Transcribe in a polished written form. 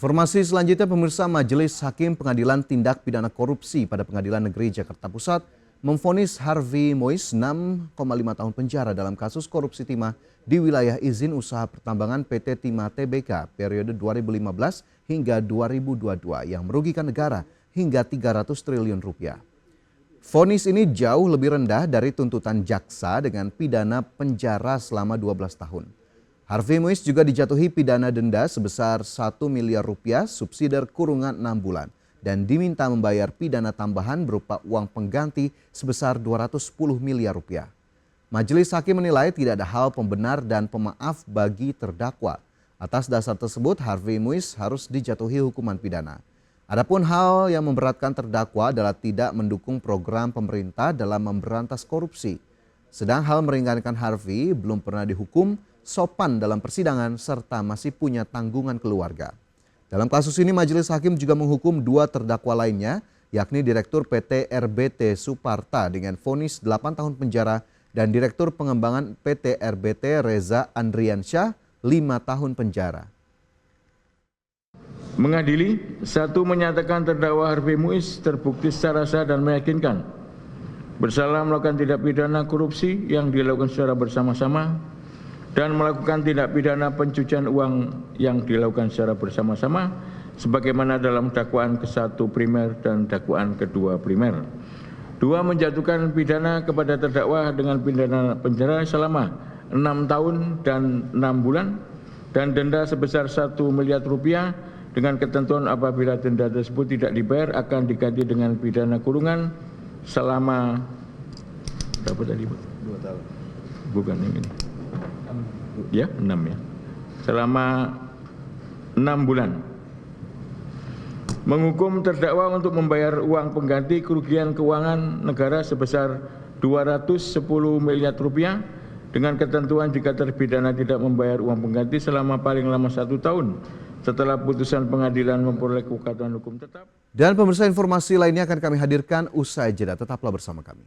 Informasi selanjutnya, pemirsa, Majelis Hakim Pengadilan Tindak Pidana Korupsi pada Pengadilan Negeri Jakarta Pusat memvonis Harvey Mois 6,5 tahun penjara dalam kasus korupsi timah di wilayah izin usaha pertambangan PT Timah Tbk periode 2015 hingga 2022 yang merugikan negara hingga 300 triliun rupiah. Vonis ini jauh lebih rendah dari tuntutan jaksa dengan pidana penjara selama 12 tahun. Harvey Mois juga dijatuhi pidana denda sebesar 1 miliar rupiah, subsidiar kurungan 6 bulan, dan diminta membayar pidana tambahan berupa uang pengganti sebesar 210 miliar rupiah. Majelis Hakim menilai tidak ada hal pembenar dan pemaaf bagi terdakwa. Atas dasar tersebut, Harvey Mois harus dijatuhi hukuman pidana. Adapun hal yang memberatkan terdakwa adalah tidak mendukung program pemerintah dalam memberantas korupsi. Sedang hal meringankan Harvey belum pernah dihukum, sopan dalam persidangan, serta masih punya tanggungan keluarga. Dalam kasus ini, Majelis Hakim juga menghukum 2 terdakwa lainnya, yakni Direktur PT RBT Suparta dengan vonis 8 tahun penjara dan Direktur Pengembangan PT RBT Reza Andriansyah 5 tahun penjara. Mengadili, 1. Menyatakan terdakwa Harvey Mois terbukti secara sah dan meyakinkan bersalah melakukan tindak pidana korupsi yang dilakukan secara bersama-sama dan melakukan tindak pidana pencucian uang yang dilakukan secara bersama-sama sebagaimana dalam dakwaan ke-1 primer dan dakwaan ke-2 primer. 2. Menjatuhkan pidana kepada terdakwa dengan pidana penjara selama 6 tahun dan 6 bulan dan denda sebesar 1 miliar rupiah dengan ketentuan apabila denda tersebut tidak dibayar akan diganti dengan pidana kurungan selama berapa tadi, Pak? 2 tahun. Bukan yang ini. Ya, 6 ya. Selama 6 bulan. Menghukum terdakwa untuk membayar uang pengganti kerugian keuangan negara sebesar 210 miliar rupiah dengan ketentuan jika terpidana tidak membayar uang pengganti selama paling lama 1 tahun setelah putusan pengadilan memperoleh kekuatan hukum tetap. Dan pemirsa, informasi lainnya akan kami hadirkan usai jeda. Tetaplah bersama kami.